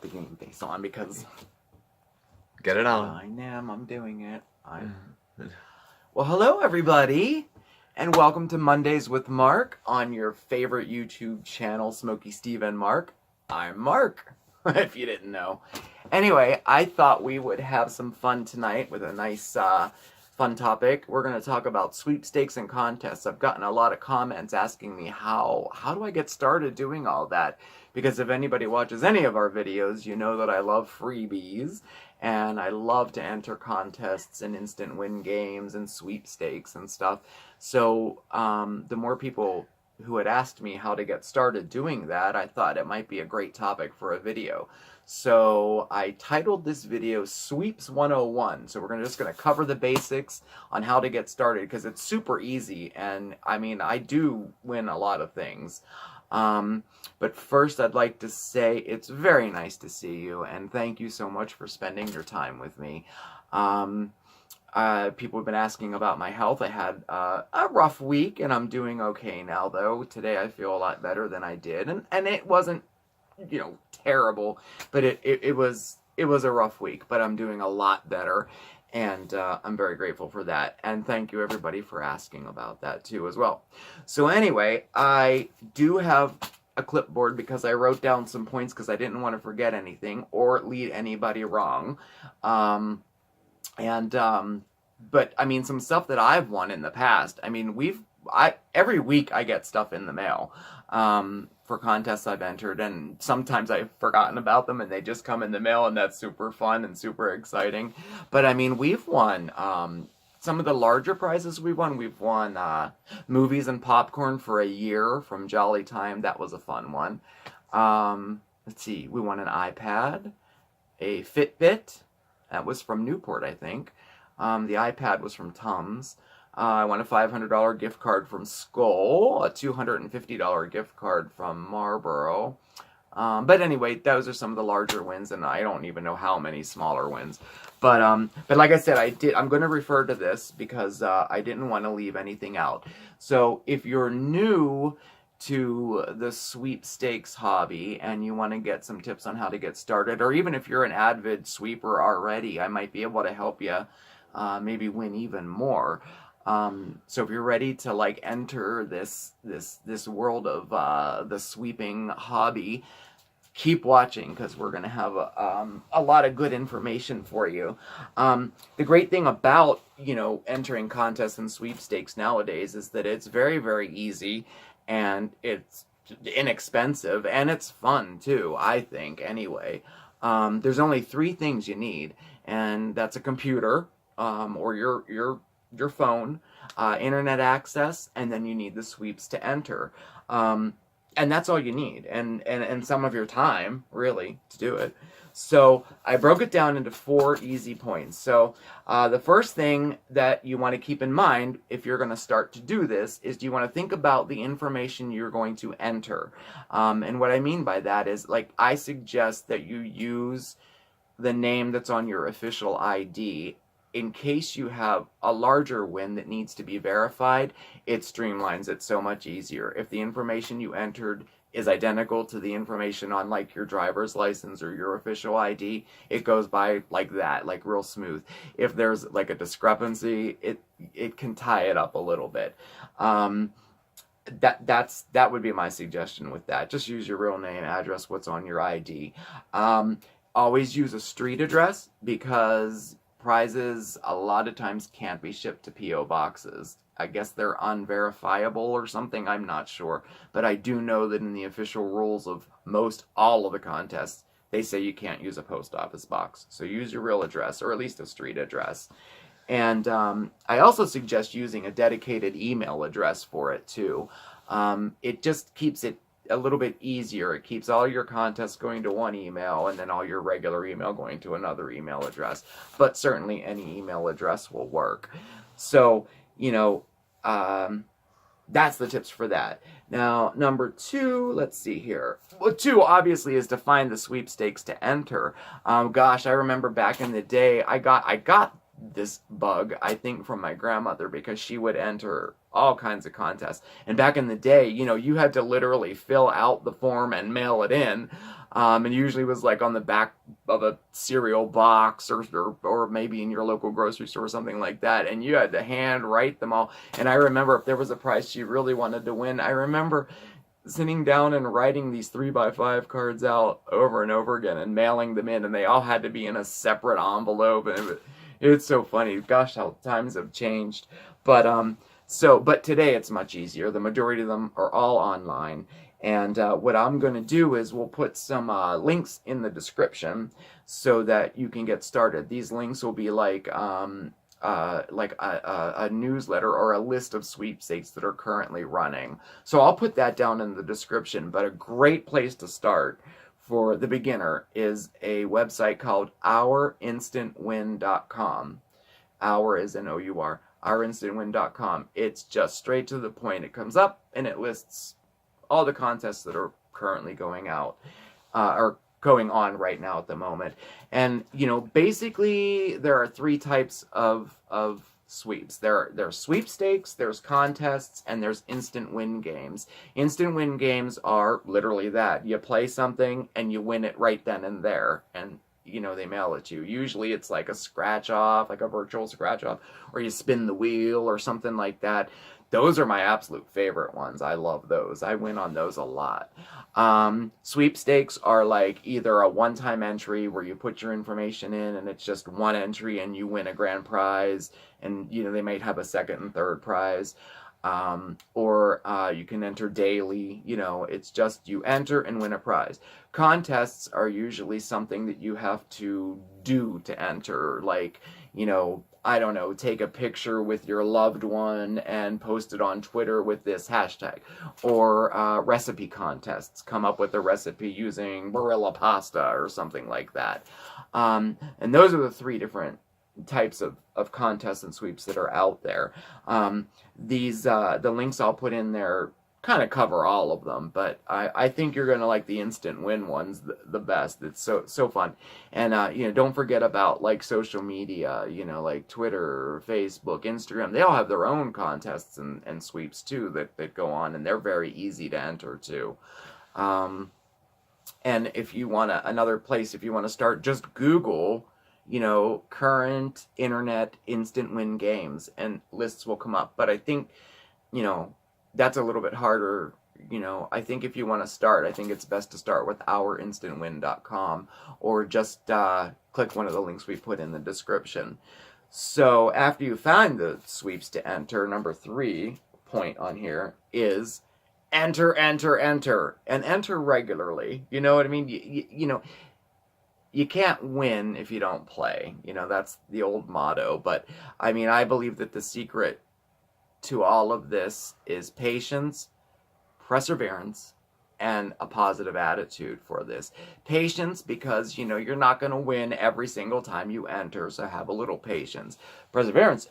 the game face on because... Get it on. I'm doing it. Well, hello everybody, and welcome to Mondays with Mark on your favorite YouTube channel, SmokeySteveAndMarc. I'm Mark, if you didn't know. Anyway, I thought we would have some fun tonight with a nice, fun topic. We're going to talk about sweepstakes and contests. I've gotten a lot of comments asking me how do I get started doing all that? Because if anybody watches any of our videos, you know that I love freebies. And I love to enter contests and instant win games and sweepstakes and stuff. So the more people who had asked me how to get started doing that, I thought it might be a great topic for a video. So I titled this video Sweeps 101. So we're just going to cover the basics on how to get started because it's super easy. And I mean, I do win a lot of things. But first I'd like to say it's very nice to see you and thank you so much for spending your time with me. People have been asking about my health. I had a rough week and I'm doing okay now though. Today I feel a lot better than I did and it wasn't, you know, terrible, but it was a rough week, but I'm doing a lot better. And I'm very grateful for that. And thank you everybody for asking about that too as well. So anyway, I do have a clipboard because I wrote down some points because I didn't want to forget anything or lead anybody wrong. But I mean, some stuff that I've won in the past. I mean, every week I get stuff in the mail. For contests I've entered, and sometimes I've forgotten about them and they just come in the mail, and that's super fun and super exciting. But I mean, we've won some of the larger prizes we've won movies and popcorn for a year from Jolly Time. That was a fun one. Let's see, we won an iPad, a Fitbit, that was from Newport, I think. The iPad was from Tums. I won a $500 gift card from Skoll, a $250 gift card from Marlboro. But anyway, those are some of the larger wins, and I don't even know how many smaller wins. But like I said, I'm going to refer to this because I didn't want to leave anything out. So if you're new to the sweepstakes hobby and you want to get some tips on how to get started, or even if you're an avid sweeper already, I might be able to help you maybe win even more. So if you're ready to like enter this world of the sweeping hobby, keep watching because we're going to have a lot of good information for you. The great thing about, you know, entering contests and sweepstakes nowadays is that it's very, very easy and it's inexpensive and it's fun too, I think, anyway. There's only 3 things you need, and that's a computer, or your phone, internet access, and then you need the sweeps to enter. And that's all you need, and some of your time, really, to do it. So I broke it down into 4 easy points. So the first thing that you want to keep in mind if you're going to start to do this is you want to think about the information you're going to enter. And what I mean by that is, like, I suggest that you use the name that's on your official ID. In case you have a larger win that needs to be verified, it streamlines it so much easier. If the information you entered is identical to the information on like your driver's license or your official ID, it goes by like that, like real smooth. If there's like a discrepancy, it can tie it up a little bit. That would be my suggestion with that. Just use your real name, address, what's on your ID. Always use a street address because prizes a lot of times can't be shipped to P.O. boxes. I guess they're unverifiable or something, I'm not sure. But I do know that in the official rules of all of the contests, they say you can't use a post office box. So use your real address, or at least a street address. And I also suggest using a dedicated email address for it too. It just keeps it a little bit easier. It keeps all your contests going to one email and then all your regular email going to another email address. But certainly any email address will work. So, you know, that's the tips for that. Now, number 2, let's see here. Well, 2 obviously is to find the sweepstakes to enter. Gosh, I remember back in the day, I got this bug, I think, from my grandmother because she would enter all kinds of contests. And back in the day, you know, you had to literally fill out the form and mail it in. And usually was like on the back of a cereal box or maybe in your local grocery store or something like that. And you had to hand write them all. And I remember if there was a prize she really wanted to win, I remember sitting down and writing these 3x5 cards out over and over again and mailing them in, and they all had to be in a separate envelope. And it's so funny. Gosh, how times have changed. But today it's much easier. The majority of them are all online. And what I'm going to do is we'll put some links in the description so that you can get started. These links will be like a newsletter or a list of sweepstakes that are currently running. So I'll put that down in the description. But a great place to start for the beginner is a website called OurInstantWin.com. Our is an O-U-R. OurInstantWin.com. It's just straight to the point. It comes up and it lists all the contests that are currently going out, or going on right now at the moment. And, basically there are three types of sweeps. There's sweepstakes, there's contests, and there's instant win games. Instant win games are literally that. You play something and you win it right then and there. And, they mail it to you. Usually it's like a scratch off, like a virtual scratch off, or you spin the wheel or something like that. Those are my absolute favorite ones. I love those. I win on those a lot. Sweepstakes are like either a one-time entry where you put your information in and it's just one entry and you win a grand prize, and they might have a second and third prize. Or you can enter daily. It's just you enter and win a prize. Contests are usually something that you have to do to enter, like, I don't know, take a picture with your loved one and post it on Twitter with this hashtag. Or recipe contests, come up with a recipe using Barilla pasta or something like that. And those are the three different types of contests and sweeps that are out there. The links I'll put in there kind of cover all of them, but I think you're going to like the instant win ones the best. It's so fun. And don't forget about like social media, like Twitter, Facebook, Instagram. They all have their own contests and sweeps too that go on, and they're very easy to enter too. And if you want another place, if you want to start, just Google current internet instant win games and lists will come up. But I think, that's a little bit harder. I think if you want to start, I think it's best to start with OurInstantWin.com, or just click one of the links we put in the description. So after you find the sweeps to enter, number 3 point on here is enter, and enter regularly. You know what I mean? You can't win if you don't play. That's the old motto. But I believe that the secret to all of this is patience, perseverance, and a positive attitude for this. Patience, because you're not going to win every single time you enter, so have a little patience. Perseverance,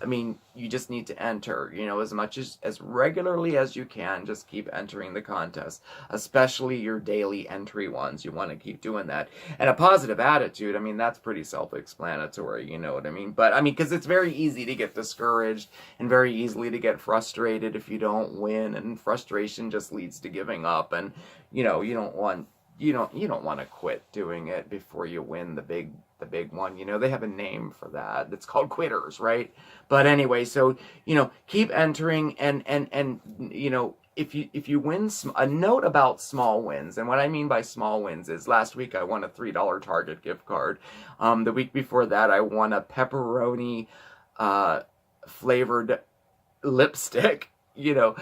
you just need to enter, as much as regularly as you can. Just keep entering the contest, especially your daily entry ones. You want to keep doing that. And a positive attitude, that's pretty self-explanatory, you know what I mean? But because it's very easy to get discouraged and very easily to get frustrated if you don't win, and frustration just leads to giving up. And you don't want to quit doing it before you win the big one. They have a name for that. It's called quitters, right? But anyway, so keep entering, and if you win, a note about small wins, and what I mean by small wins is last week I won a $3 Target gift card. The week before that I won a pepperoni flavored lipstick. But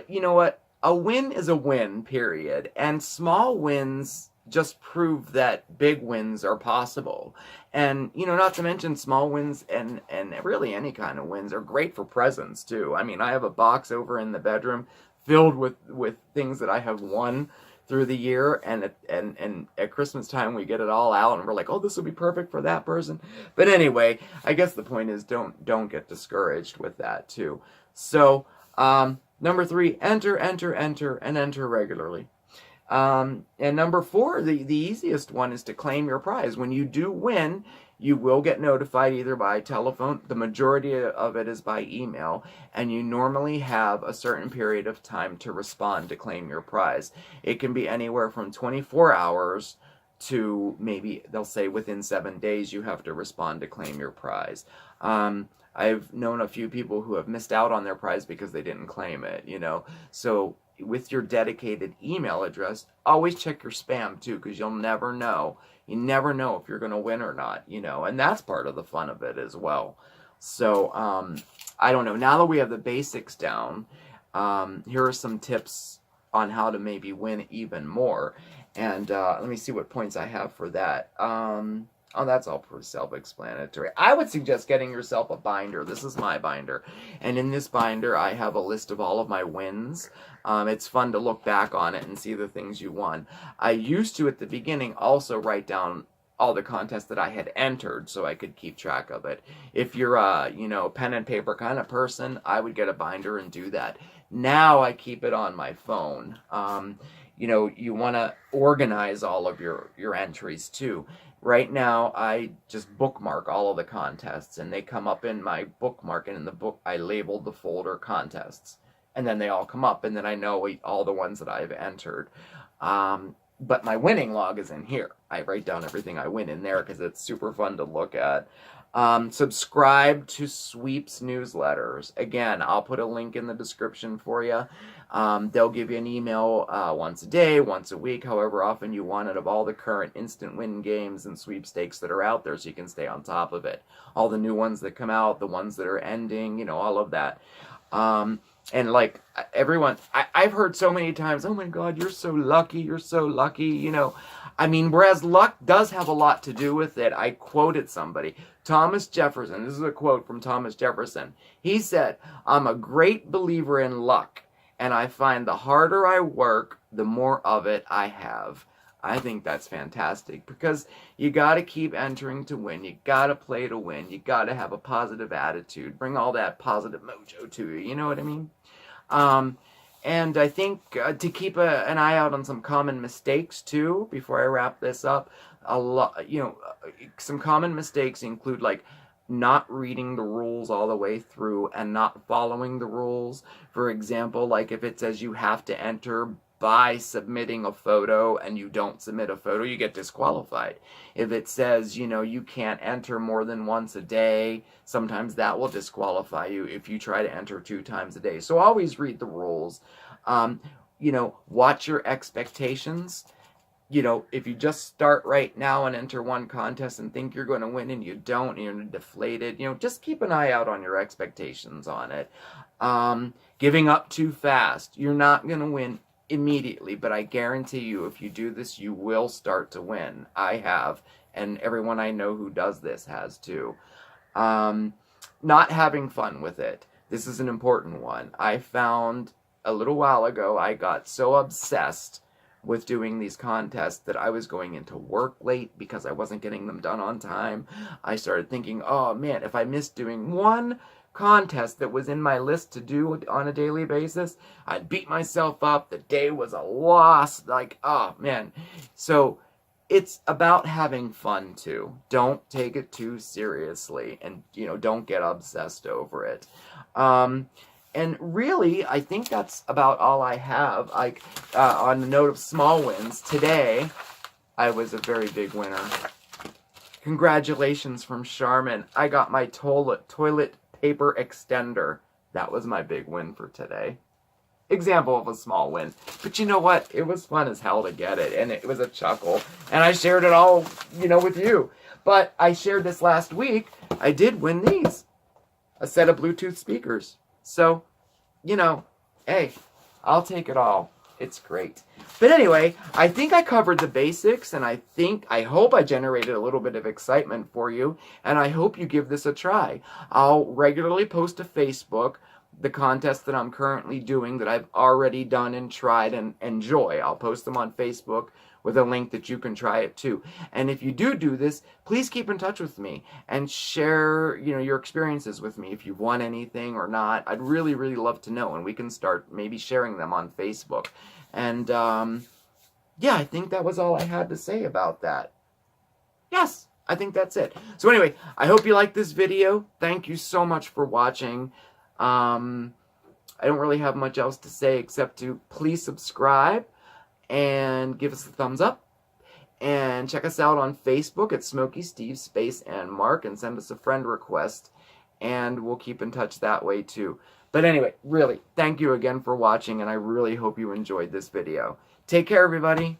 you know what? A win is a win, period. And small wins just prove that big wins are possible. And, not to mention small wins and really any kind of wins are great for presents, too. I have a box over in the bedroom filled with things that I have won through the year, and at Christmas time we get it all out, and we're like, oh, this will be perfect for that person. But anyway, I guess the point is don't get discouraged with that, too. So, number 3, enter, and enter regularly. And number 4, the easiest one is to claim your prize. When you do win, you will get notified either by telephone. The majority of it is by email, and you normally have a certain period of time to respond to claim your prize. It can be anywhere from 24 hours to maybe they'll say within 7 days you have to respond to claim your prize. I've known a few people who have missed out on their prize because they didn't claim it, So with your dedicated email address, always check your spam too, because you'll never know. You never know if you're going to win or not, and that's part of the fun of it as well. So I don't know. Now that we have the basics down, here are some tips on how to maybe win even more. And let me see what points I have for that. Oh, that's all pretty self-explanatory. I would suggest getting yourself a binder. This is my binder. And in this binder, I have a list of all of my wins. It's fun to look back on it and see the things you won. I used to, at the beginning, also write down all the contests that I had entered so I could keep track of it. If you're a, pen and paper kind of person, I would get a binder and do that. Now I keep it on my phone. You want to organize all of your entries too. Right now, I just bookmark all of the contests, and they come up in my bookmark, and in the book, I labeled the folder contests. And then they all come up, and then I know all the ones that I've entered. But my winning log is in here. I write down everything I win in there because it's super fun to look at. Subscribe to Sweeps newsletters. Again, I'll put a link in the description for you. They'll give you an email once a day, once a week, however often you want it, of all the current instant win games and sweepstakes that are out there so you can stay on top of it. All the new ones that come out, the ones that are ending, all of that. And like everyone, I've heard so many times, oh my God, you're so lucky, whereas luck does have a lot to do with it. I quoted somebody, Thomas Jefferson. This is a quote from Thomas Jefferson. He said, I'm a great believer in luck, and I find the harder I work, the more of it I have. I think that's fantastic because you got to keep entering to win. You got to play to win. You got to have a positive attitude. Bring all that positive mojo to you. You know what I mean? And I think to keep an eye out on some common mistakes too, before I wrap this up, some common mistakes include like not reading the rules all the way through and not following the rules. For example, like if it says you have to enter by submitting a photo and you don't submit a photo, you get disqualified. If it says, you can't enter more than once a day, sometimes that will disqualify you if you try to enter 2 times a day. So always read the rules. Watch your expectations. If you just start right now and enter one contest and think you're going to win and you don't, and you're deflated, just keep an eye out on your expectations on it. Giving up too fast. You're not going to win immediately, but I guarantee you if you do this, you will start to win. I have, and everyone I know who does this has too. Not having fun with it. This is an important one. I found a little while ago I got so obsessed with doing these contests that I was going into work late because I wasn't getting them done on time. I started thinking, oh man, if I missed doing one contest that was in my list to do on a daily basis, I'd beat myself up. The day was a loss. Like, oh man. So it's about having fun too. Don't take it too seriously, and don't get obsessed over it. And really, I think that's about all I have. On the note of small wins, today I was a very big winner. Congratulations from Charmin. I got my toilet paper extender. That was my big win for today. Example of a small win. But you know what? It was fun as hell to get it, and it was a chuckle. And I shared it all, with you. But I shared this last week. I did win these. A set of Bluetooth speakers. So, hey, I'll take it all. It's great. But anyway, I think I covered the basics, and I hope I generated a little bit of excitement for you, and I hope you give this a try. I'll regularly post to Facebook the contests that I'm currently doing that I've already done and tried and enjoy. I'll post them on Facebook with a link that you can try it too. And if you do this, please keep in touch with me and share, your experiences with me if you've won anything or not. I'd really, really love to know, and we can start maybe sharing them on Facebook. And yeah, I think that was all I had to say about that. Yes, I think that's it. So anyway, I hope you liked this video. Thank you so much for watching. I don't really have much else to say except to please subscribe and give us a thumbs up. And check us out on Facebook at SmokeySteveAndMarc and send us a friend request. And we'll keep in touch that way too. But anyway, really, thank you again for watching, and I really hope you enjoyed this video. Take care, everybody.